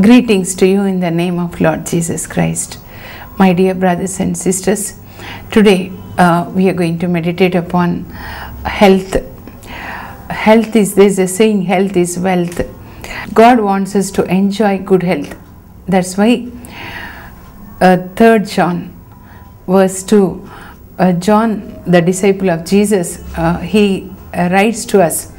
Greetings to you in the name of Lord Jesus Christ. My dear brothers and sisters, today we are going to meditate upon health. Health is, there's a saying, health is wealth. God wants us to enjoy good health. That's why 3 John verse 2, John, the disciple of Jesus, he writes to us,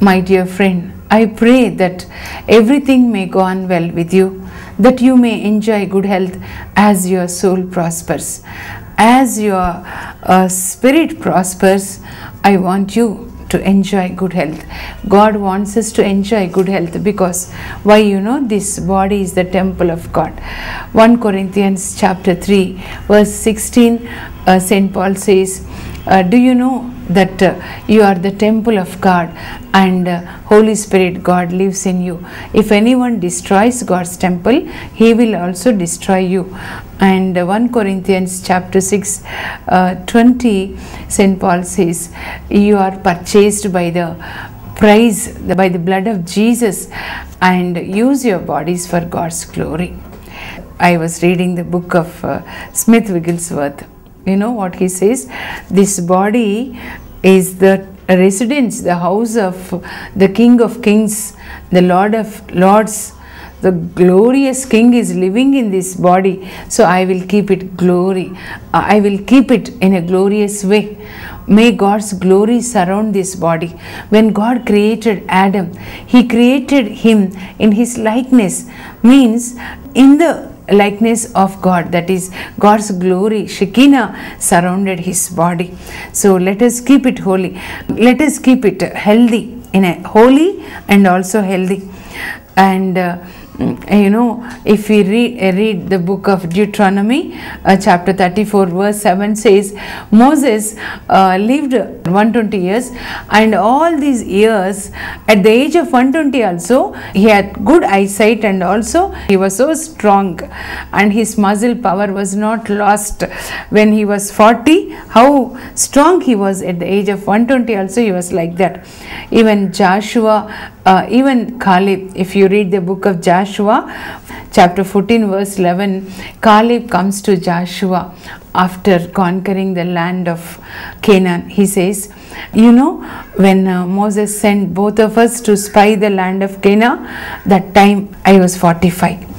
my dear friend, I pray that everything may go on well with you, that you may enjoy good health as your soul prospers. As your spirit prospers, I want you to enjoy good health. God wants us to enjoy good health because why? This body is the temple of God. 1 Corinthians chapter 3 verse 16, St. Paul says, do you know that you are the temple of God and Holy Spirit God lives in you? If anyone destroys God's temple, he will also destroy you. And 1 Corinthians chapter 6 20, St. Paul says, you are purchased by the price, by the blood of Jesus, and use your bodies for God's glory. I was reading the book of Smith Wigglesworth. You know what he says? This body is the residence, the house of the King of Kings, the Lord of Lords. The glorious King is living in this body, so I will keep it glory. I will keep it in a glorious way. May God's glory surround this body. When God created Adam, He created him in His likeness, means in the likeness of God, that is God's glory, Shekinah, surrounded his body. So let us keep it holy. Let us keep it healthy, in a holy and also healthy. And if we read the book of Deuteronomy, chapter 34 verse 7 says, Moses lived 120 years, and all these years, at the age of 120 also, he had good eyesight, and also he was so strong and his muscle power was not lost. When he was 40, how strong he was at the age of 120 also, he was like that. Even Joshua, even Caleb, if you read the book of Joshua, chapter 14 verse 11, Caleb comes to Joshua after conquering the land of Canaan. He says, when Moses sent both of us to spy the land of Canaan, that time I was 45.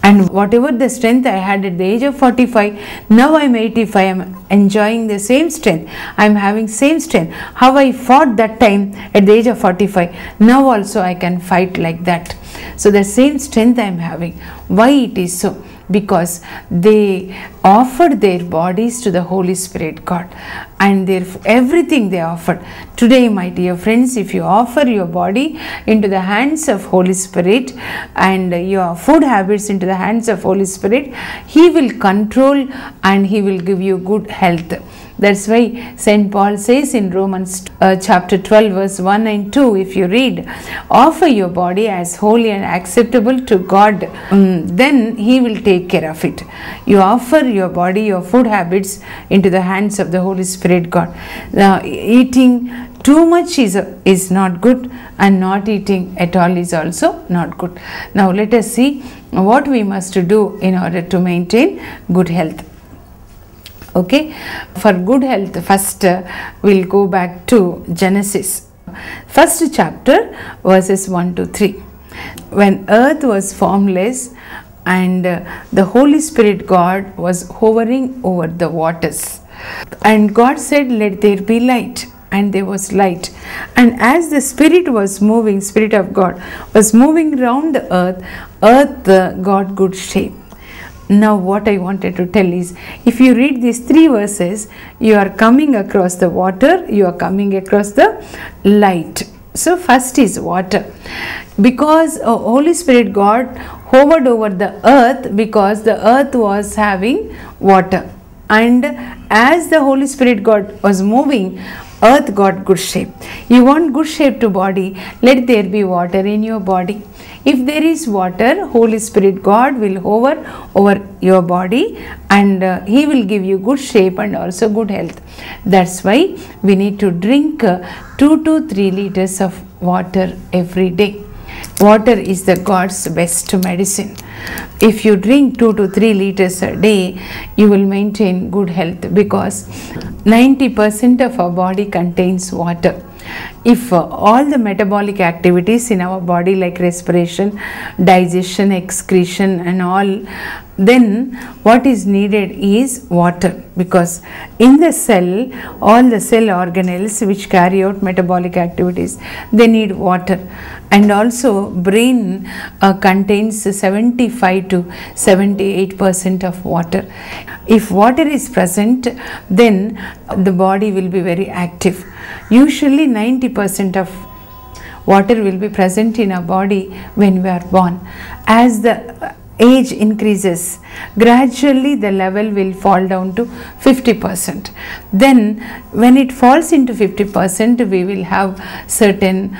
And whatever the strength I had at the age of 45, now I'm 85, I'm enjoying the same strength, I'm having same strength. How I fought that time at the age of 45, now also I can fight like that. So the same strength I'm having. Why it is so? Because they offered their bodies to the Holy Spirit God, and everything they offered. Today, my dear friends, if you offer your body into the hands of Holy Spirit and your food habits into the hands of Holy Spirit, He will control and He will give you good health. That's why St. Paul says in Romans chapter 12 verse 1 and 2, if you read, offer your body as holy and acceptable to God, then He will take care of it. You offer your body, your food habits into the hands of the Holy Spirit God. Now, eating too much is not good, and not eating at all is also not good. Now let us see what we must do in order to maintain good health. Okay, for good health, first we'll go back to Genesis, first chapter, verses 1 to 3. When earth was formless and the Holy Spirit God was hovering over the waters, and God said, let there be light, and there was light. And as the Spirit was moving, Spirit of God was moving around the earth got good shape. Now what I wanted to tell is, if you read these 3 verses, you are coming across the water, you are coming across the light. So first is water, because Holy Spirit God hovered over the earth, because the earth was having water, and as the Holy Spirit God was moving, earth got good shape. You want good shape to body, let there be water in your body. If there is water, Holy Spirit God will hover over your body, and He will give you good shape and also good health. That's why we need to drink 2 to 3 liters of water every day. Water is the God's best medicine. If you drink 2 to 3 liters a day, you will maintain good health, because 90% of our body contains water. If all the metabolic activities in our body, like respiration, digestion, excretion and all, then what is needed is water, because in the cell, all the cell organelles which carry out metabolic activities, they need water. And also brain contains 75 to 78% of water. If water is present, then the body will be very active. Usually 90% of water will be present in our body when we are born. As the age increases, gradually the level will fall down to 50%. Then when it falls into 50%, we will have certain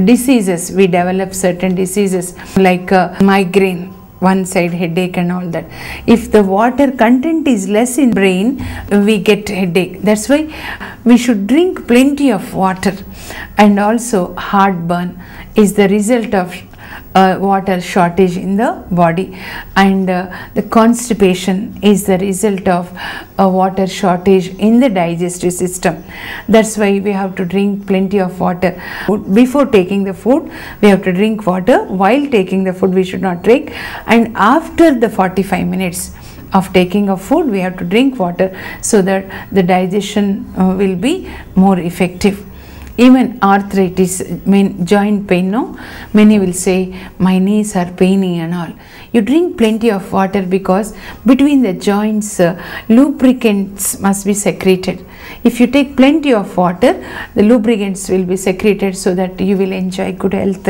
diseases. We develop certain diseases like migraine, one side headache and all that. If the water content is less in brain, we get headache. That's why we should drink plenty of water. And also heartburn is the result of water shortage in the body, and the constipation is the result of water shortage in the digestive system. That's why we have to drink plenty of water. Before taking the food, we have to drink water. While taking the food, we should not drink. And after the 45 minutes of taking of food, we have to drink water, so that the digestion will be more effective. Even arthritis, joint pain, no? Many will say, my knees are paining and all. You drink plenty of water, because between the joints, lubricants must be secreted. If you take plenty of water, the lubricants will be secreted, so that you will enjoy good health.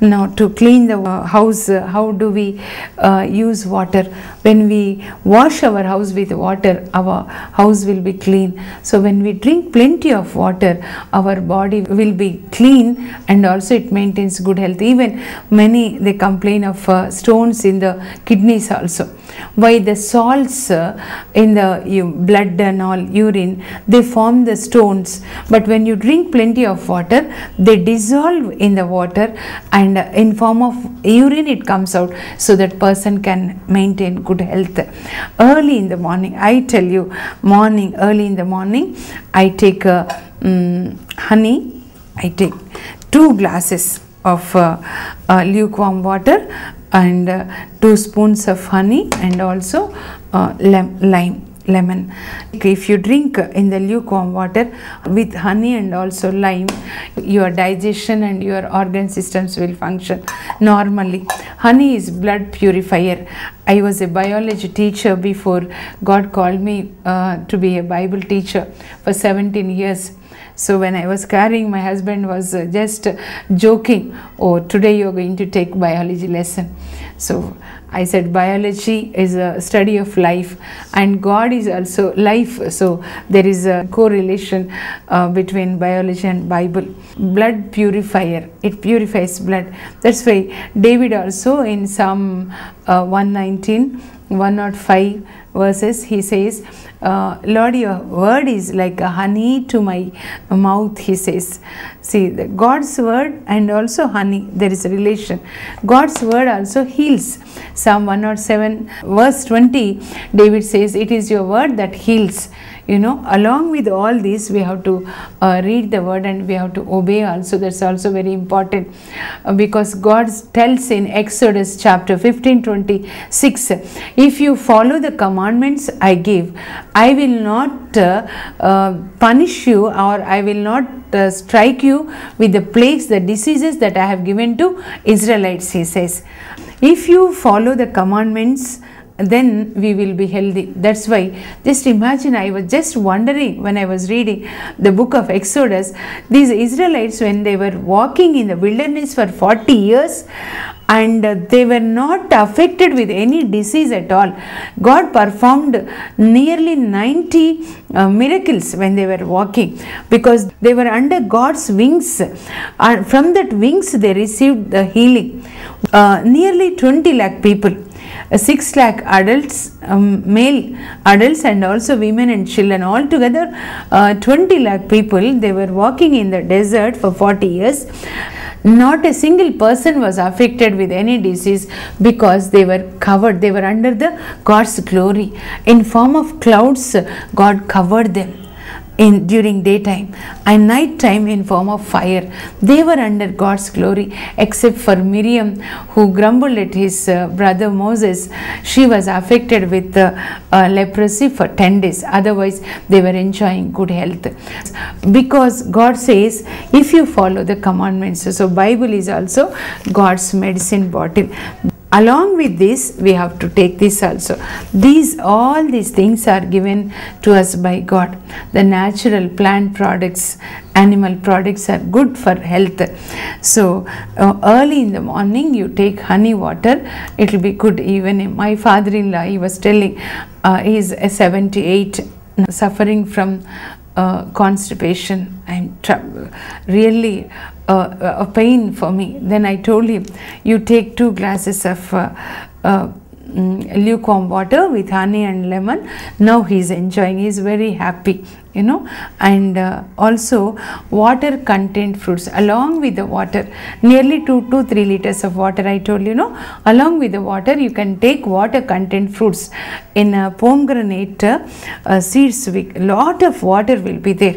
Now, to clean the house, how do we use water? When we wash our house with water, our house will be clean. So when we drink plenty of water, our body will be clean, and also it maintains good health. Even many, they complain of stones in the kidneys also. Why? The salts in the blood and all, urine, they form the stones. But when you drink plenty of water, they dissolve in the water, and in form of urine it comes out, so that person can maintain good health. Early in the morning, I tell you, early in the morning, I take honey. I take 2 glasses of lukewarm water, and 2 spoons of honey, and also lemon. If you drink in the lukewarm water with honey and also lime, your digestion and your organ systems will function normally. Honey is blood purifier. I was a biology teacher before God called me to be a Bible teacher for 17 years. So when I was carrying, my husband was just joking, oh, today you are going to take biology lesson. So I said, biology is a study of life, and God is also life. So there is a correlation between biology and Bible. Blood purifier, it purifies blood. That's why David also in Psalm 119, 105 verses, he says, Lord, your word is like a honey to my mouth, he says. See, God's word and also honey, there is a relation. God's word also heals. Psalm 107 verse 20, David says, it is your word that heals. You know, along with all this, we have to read the word, and we have to obey also. That's also very important, because God tells in Exodus chapter 15:26, if you follow the commandments I give, I will not punish you, or I will not strike you with the plagues, the diseases that I have given to Israelites, he says. If you follow the commandments, then we will be healthy. That's why, just imagine, I was just wondering when I was reading the book of Exodus, these Israelites, when they were walking in the wilderness for 40 years, and they were not affected with any disease at all. God performed nearly 90 miracles when they were walking, because they were under God's wings, and from that wings they received the healing. Nearly 20 lakh people, 6 lakh adults, male adults, and also women and children, all together 20 lakh people, they were walking in the desert for 40 years. Not a single person was affected with any disease because they were covered. They were under the God's glory. In form of clouds, God covered them during daytime, and night time in form of fire. They were under God's glory, except for Miriam, who grumbled at his brother Moses. She was affected with leprosy for 10 days. Otherwise, they were enjoying good health. Because God says, if you follow the commandments, so Bible is also God's medicine bottle. Along with this, we have to take this also. All these things are given to us by God. The natural plant products, animal products are good for health. So early in the morning, you take honey water. It will be good. Even my father-in-law, he was telling, he is 78, suffering from constipation and really a pain for me. Then I told him, you take 2 glasses of lukewarm water with honey and lemon. Now he is enjoying, he is very happy, you know. And also water contained fruits along with the water, nearly 2 to 3 liters of water, I told you, no. Along with the water, you can take water contained fruits. In pomegranate seeds, lot of water will be there,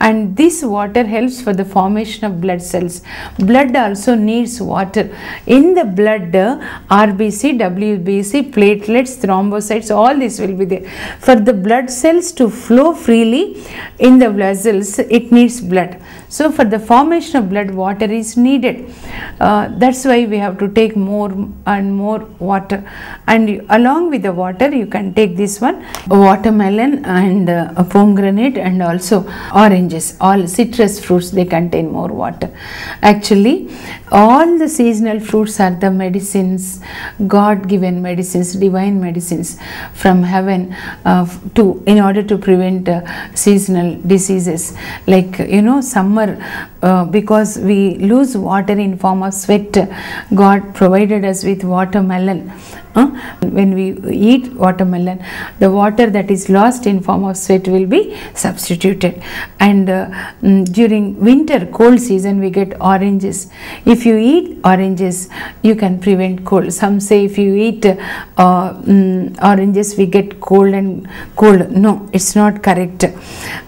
and this water helps for the formation of blood cells. Blood also needs water. In the blood, RBC, WBC, platelets, thrombocytes, all this will be there. For the blood cells to flow freely in the vessels, it needs blood. So for the formation of blood, water is needed. That's why we have to take more and more water. And along with the water, you can take this one, watermelon and pomegranate, and also oranges. All citrus fruits, they contain more water. Actually, all the seasonal fruits are the medicines, God-given medicines, divine medicines from heaven, in order to prevent seasonal diseases. Like, you know, summer, because we lose water in form of sweat, God provided us with watermelon. When we eat watermelon, the water that is lost in form of sweat will be substituted. And during winter, cold season, we get oranges. If you eat oranges, you can prevent cold. Some say if you eat oranges, we get cold and cold. No, it's not correct.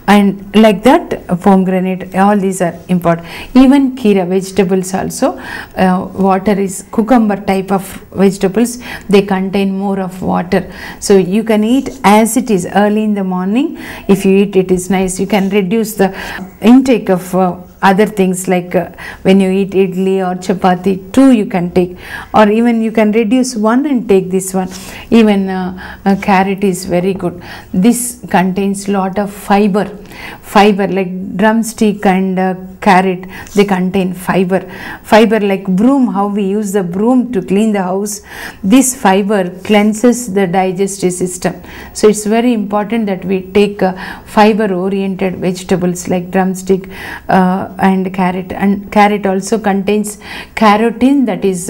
And like that, pomegranate, all these are important. Even kira, vegetables also, water is cucumber type of vegetables, they contain more of water. So you can eat as it is early in the morning. If you eat, it is nice. You can reduce the intake of other things, like when you eat idli or chapati, 2 you can take, or even you can reduce 1 and take this one. Even carrot is very good. This contains lot of fiber. Like drumstick and carrot, they contain fiber. Fiber like broom, how we use the broom to clean the house, this fiber cleanses the digestive system. So it's very important that we take fiber oriented vegetables like drumstick and carrot. And carrot also contains carotene, that is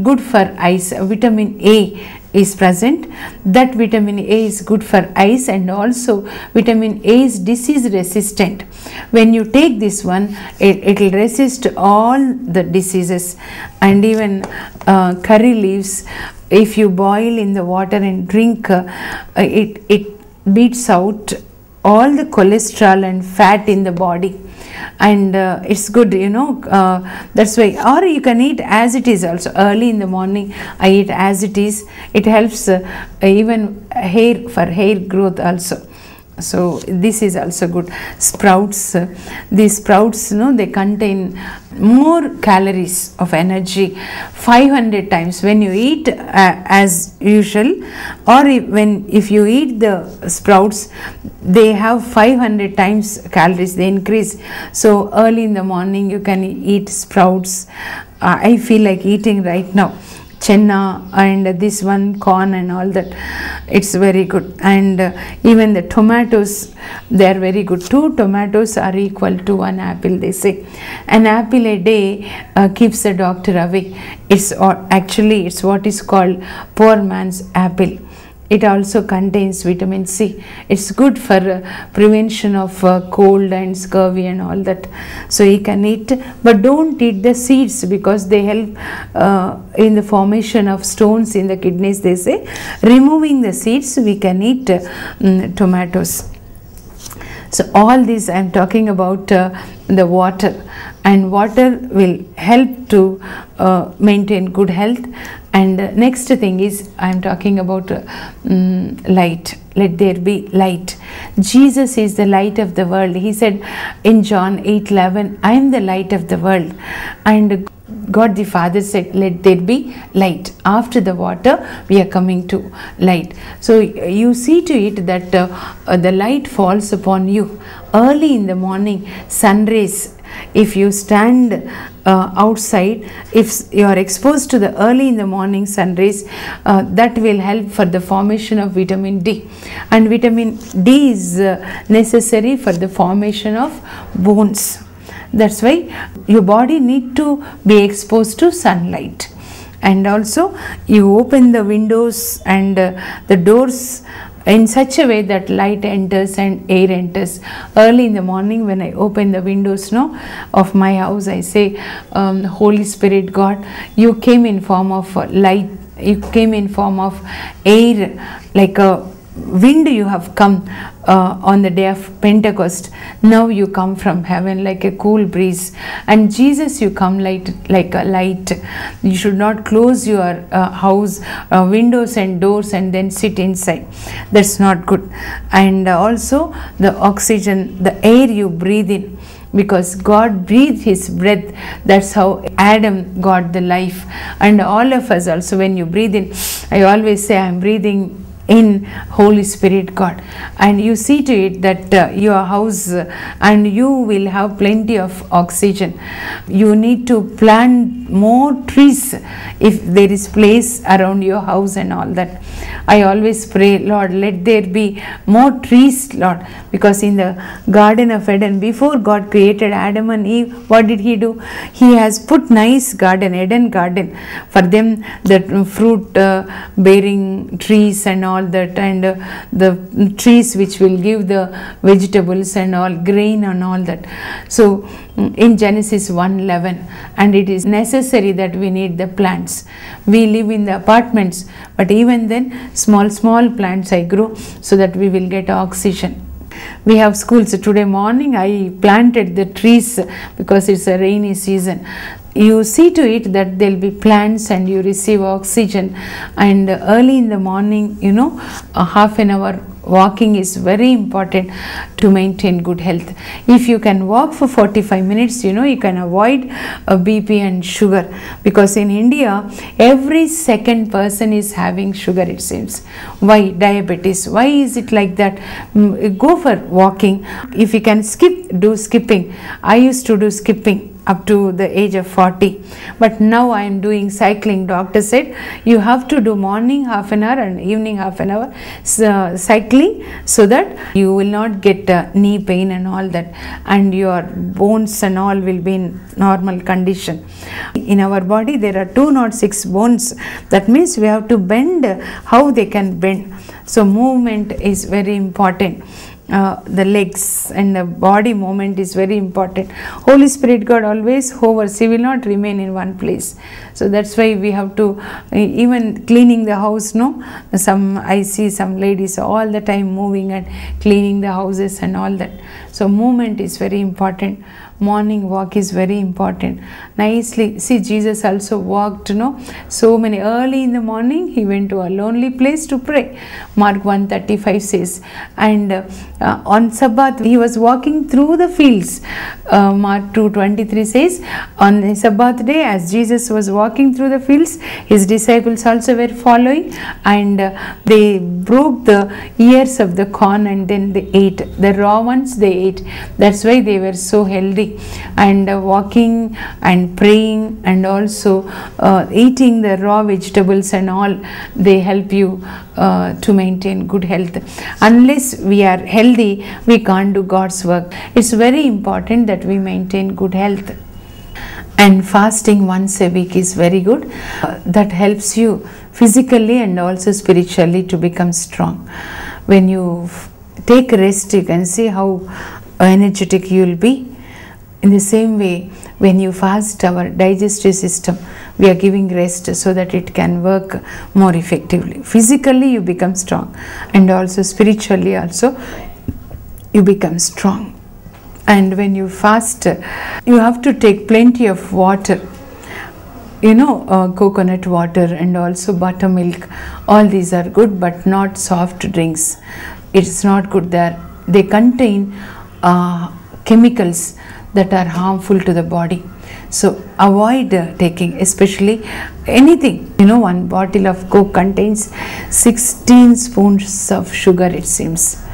good for eyes. Vitamin A is present. That vitamin A is good for eyes, and also vitamin A is disease resistant. When you take this one, it will resist all the diseases. And even curry leaves, if you boil in the water and drink, it beats out all the cholesterol and fat in the body. And it's good, you know, that's why. Or you can eat as it is also. Early in the morning, I eat as it is. It helps even hair, for hair growth also. So this is also good. Sprouts, these sprouts, you know, they contain more calories of energy 500 times when you eat as usual, or if you eat the sprouts, they have 500 times calories, they increase. So early in the morning you can eat sprouts. I feel like eating right now chenna and this one corn and all that. It's very good. And even the tomatoes, they are very good. 2 tomatoes are equal to 1 apple, they say. An apple a day keeps the doctor away. It's actually, it's what is called poor man's apple. It also contains vitamin C. It's good for prevention of cold and scurvy and all that. So you can eat, but don't eat the seeds because they help in the formation of stones in the kidneys, they say. Removing the seeds, we can eat tomatoes. So all these I am talking about the water, and water will help to maintain good health. And next thing is I am talking about light. Let there be light. Jesus is the light of the world. He said in John 8:11, I am the light of the world. And God the Father said, let there be light. After the water, we are coming to light. So you see to it that the light falls upon you early in the morning. Sun rays, if you stand outside, if you are exposed to the early in the morning sun rays, that will help for the formation of vitamin D. And vitamin D is necessary for the formation of bones. That's why your body need to be exposed to sunlight. And also you open the windows and the doors in such a way that light enters and air enters. Early in the morning when I open the windows of my house, I say, Holy Spirit God, you came in form of light, you came in form of air, like a wind you have come on the day of Pentecost. Now you come from heaven like a cool breeze, and Jesus, you come like a light. You should not close your house windows and doors and then sit inside. That's not good. And also the oxygen, the air you breathe in, because God breathed his breath. That's how Adam got the life. And all of us also, when you breathe in, I always say I am breathing in Holy Spirit God. And you see to it that your house and you will have plenty of oxygen. You need to plant more trees if there is place around your house and all that. I always pray, Lord, let there be more trees, Lord, because in the Garden of Eden, before God created Adam and Eve, what did he do? He has put nice garden, Eden garden, for them, the fruit bearing trees and all that, and the trees which will give the vegetables and all, grain and all that. So in Genesis 1:11, and it is necessary that we need the plants. We live in the apartments, but even then small plants I grow so that we will get oxygen. We have schools. Today morning I planted the trees because it's a rainy season. You see to it that there will be plants and you receive oxygen. And early in the morning, a half an hour walking is very important to maintain good health. If you can walk for 45 minutes, you can avoid BP and sugar, because in India every second person is having sugar, it seems. Why? Diabetes. Why is it like that? Go for walking. If you can skip, do skipping. I used to do skipping up to the age of 40, but now I am doing cycling. Doctor said you have to do morning half an hour and evening half an hour cycling, so that you will not get knee pain and all that, and your bones and all will be in normal condition. In our body there are 206 bones. That means we have to bend how they can bend. So movement is very important. The legs and the body movement is very important. Holy Spirit God always hovers. He will not remain in one place. So that's why we have to, even cleaning the house, I see some ladies all the time moving and cleaning the houses and all that. So movement is very important. Morning walk is very important. Nicely, see, Jesus also walked, so many. Early in the morning he went to a lonely place to pray. Mark 1:35 says, and on Sabbath he was walking through the fields. Mark 2:23 says, on the Sabbath day, as Jesus was walking through the fields, his disciples also were following, and they broke the ears of the corn and then they ate. The raw ones they ate. That's why they were so healthy. And walking and praying and also eating the raw vegetables and all, they help you to maintain good health. Unless we are healthy, we can't do God's work. It's very important that we maintain good health. And fasting once a week is very good. That helps you physically and also spiritually to become strong. When you take rest, you can see how energetic you will be. In the same way, when you fast, our digestive system, we are giving rest so that it can work more effectively. Physically you become strong, and also spiritually also you become strong. And when you fast, you have to take plenty of water, coconut water and also buttermilk. All these are good, but not soft drinks. It's not good there. They contain chemicals that are harmful to the body. So avoid taking, especially anything. One bottle of Coke contains 16 spoons of sugar, it seems.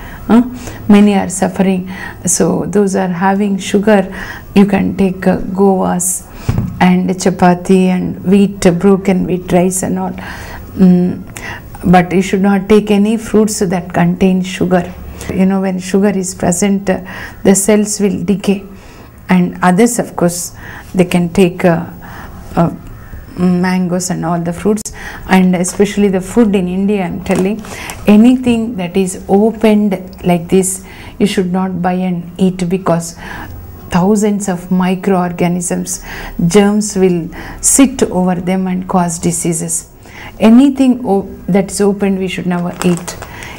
Many are suffering. So those are having sugar, you can take govas and chapati and broken wheat rice and all. But you should not take any fruits that contain sugar. When sugar is present, the cells will decay. And others, of course, they can take mangoes and all the fruits. And especially the food in India, I am telling, anything that is opened like this, you should not buy and eat, because thousands of microorganisms, germs will sit over them and cause diseases. Anything that's opened, we should never eat.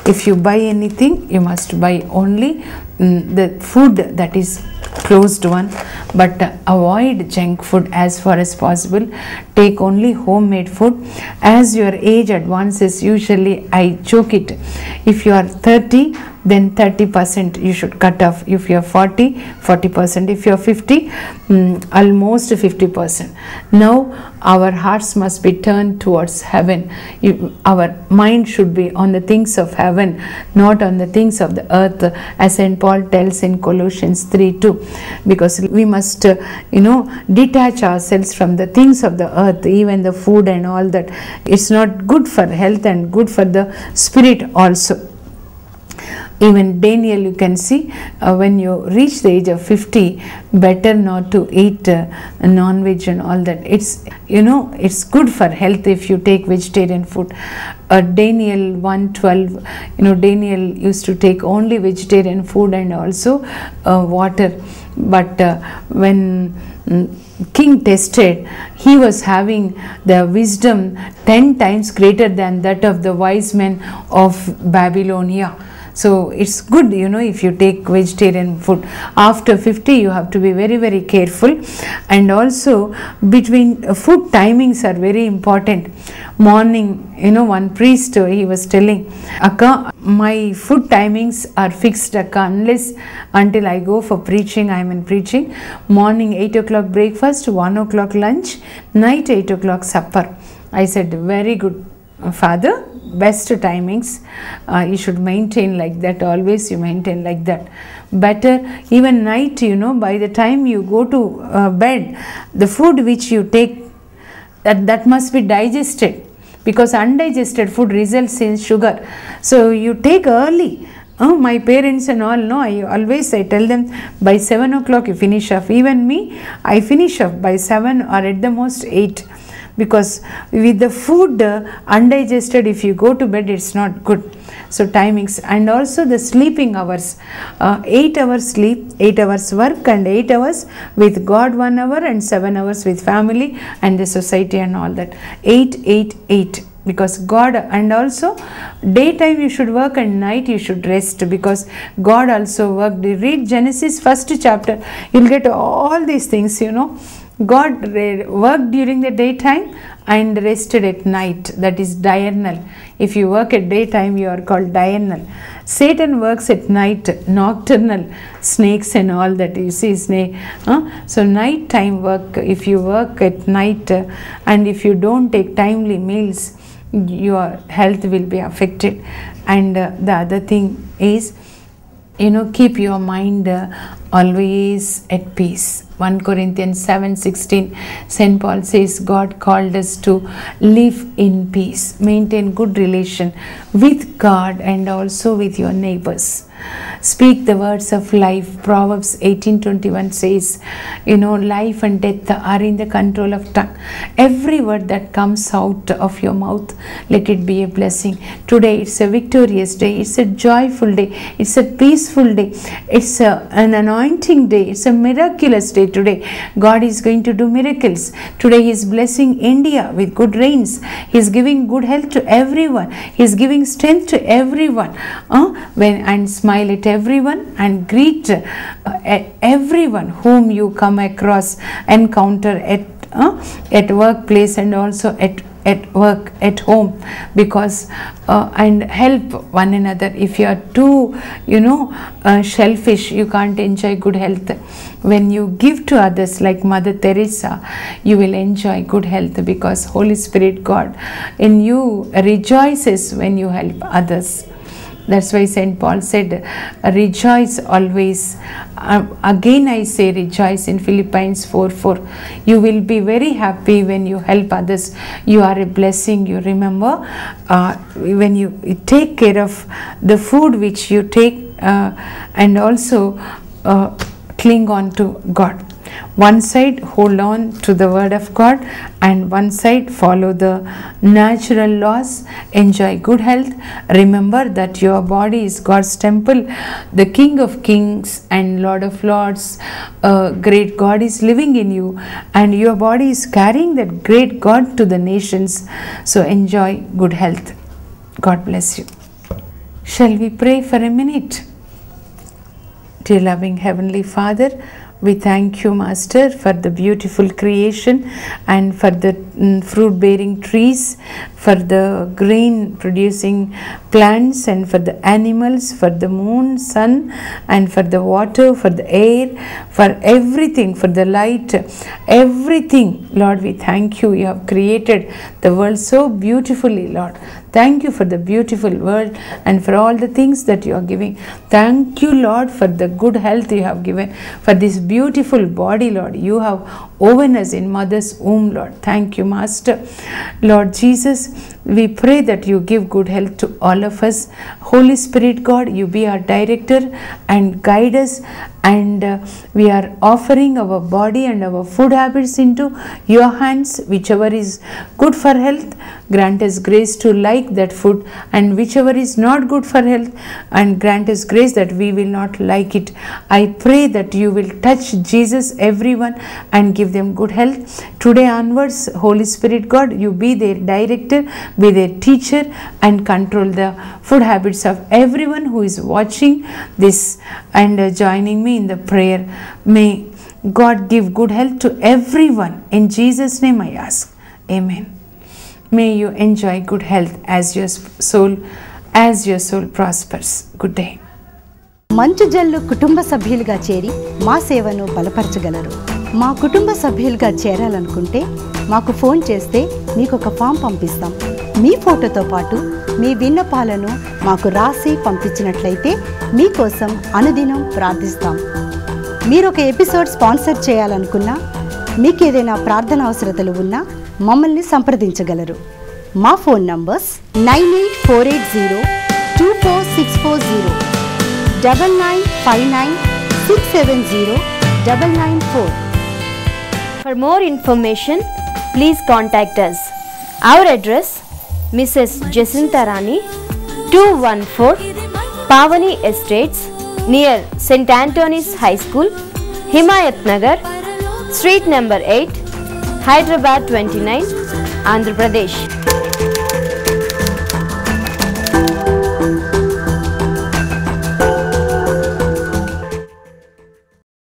If you buy anything, you must buy only the food that is closed one, but avoid junk food as far as possible. Take only homemade food. As your age advances, usually I joke it, if you are 30, then 30% you should cut off. If you are 40, 40%. If you are 50, almost 50%. Now our hearts must be turned towards heaven. Our mind should be on the things of heaven, not on the things of the earth, as St. Paul tells in Colossians 3:2, because we must detach ourselves from the things of the earth, even the food and all that. It's not good for health and good for the spirit also. Even Daniel, you can see, when you reach the age of 50, better not to eat non-veg and all that. It's good for health if you take vegetarian food. Daniel 1:12, Daniel used to take only vegetarian food and also water. But when king tested, he was having the wisdom 10 times greater than that of the wise men of Babylonia. So it's good, if you take vegetarian food. After 50, you have to be very, very careful. And also, between food timings are very important. Morning, one priest, he was telling, Akka, my food timings are fixed, Akka, until I go for preaching, I am in preaching. Morning 8 o'clock breakfast, 1 o'clock lunch, night 8 o'clock supper. I said, very good, Father, best timings. You should maintain like that. Always you maintain like that. Better even night, by the time you go to bed, the food which you take, that must be digested, because undigested food results in sugar. So you take early. My parents and all, no, I tell them by 7 o'clock you finish off. Even me, I finish off by 7 or at the most 8. Because with the food undigested, if you go to bed, it's not good. So timings, and also the sleeping hours, 8 hours sleep, 8 hours work, and 8 hours with God 1 hour, and 7 hours with family and the society and all that. 8, 8, 8. Because God, and also daytime you should work and night you should rest, because God also worked. Read Genesis 1st chapter, you'll get all these things, God worked during the daytime and rested at night. That is diurnal. If you work at daytime, you are called diurnal. Satan works at night, nocturnal, snakes and all that. You see snake. So night time work, if you work at night and if you don't take timely meals, your health will be affected. And the other thing is, keep your mind always at peace. 1 Corinthians 7:16, St. Paul says God called us to live in peace, maintain good relation with God and also with your neighbors. Speak the words of life. Proverbs 18:21 says, life and death are in the control of tongue. Every word that comes out of your mouth, let it be a blessing. Today it's a victorious day. It's a joyful day. It's a peaceful day. It's an anointing day. It's a miraculous day today. God is going to do miracles. Today He is blessing India with good rains. He is giving good health to everyone. He is giving strength to everyone. And smile at everyone and greet everyone whom you come across, encounter at workplace and also at work, at home, because and help one another. If you are too selfish, you can't enjoy good health. When you give to others like Mother Teresa, you will enjoy good health, because Holy Spirit God in you rejoices when you help others. That's why St. Paul said, rejoice always. Again I say rejoice in Philippians 4:4. You will be very happy when you help others. You are a blessing. You remember when you take care of the food which you take and also cling on to God. One side hold on to the word of God, and one side follow the natural laws. Enjoy good health. Remember that your body is God's temple. The King of Kings and Lord of Lords, great God is living in you, and your body is carrying that great God to the nations. So enjoy good health. God bless you. Shall we pray for a minute? Dear loving Heavenly Father, we thank you, Master, for the beautiful creation and for the fruit-bearing trees, for the grain-producing plants, and for the animals, for the moon, sun, and for the water, for the air, for everything, for the light, everything. Lord, we thank you. You have created the world so beautifully, Lord. Thank you for the beautiful world and for all the things that you are giving. Thank you, Lord, for the good health you have given, for this beautiful body, Lord. You have woven us in mother's womb, Lord. Thank you, Master. Lord Jesus, we pray that you give good health to all of us. Holy Spirit God, you be our director and guide us, and we are offering our body and our food habits into your hands. Whichever is good for health, grant us grace to like that food, and whichever is not good for health, and grant us grace that we will not like it. I pray that you will touch Jesus, everyone, and give them good health. Today onwards, Holy Spirit God, you be their director, be their teacher, and control the food habits of everyone who is watching this and joining me in the prayer. May God give good health to everyone. In Jesus' name I ask. Amen. May you enjoy good health as your soul prospers. Good day. మంచు జల్లు కుటుంబ సభ్యులుగా చేరి మా సేవను బలపరచగలరు. మా కుటుంబ సభ్యులుగా చేరాలనుకుంటే మాకు ఫోన్ చేస్తే మీకు ఒక ఫామ్ పంపిస్తాం. మీ ఫోటోతో పాటు మీ విన్నపాలను మాకు రాసి పంపించినట్లయితే మీకోసం అనుదినం ప్రార్థిస్తాం. మీరు ఒక ఎపిసోడ్ స్పాన్సర్ చేయాలనుకున్నా, మీకు ఏదైనా ప్రార్థన అవసరతలు ఉన్నా మమ్మల్ని సంప్రదించగలరు. మా phone numbers 9848024640, 9959670994. For more information, please contact us. Our address, Mrs. Jacinta Rani, 214 Pavani Estates, near St. Anthony's High School, Himayat Nagar, Street number 8, Hyderabad 29, Andhra Pradesh.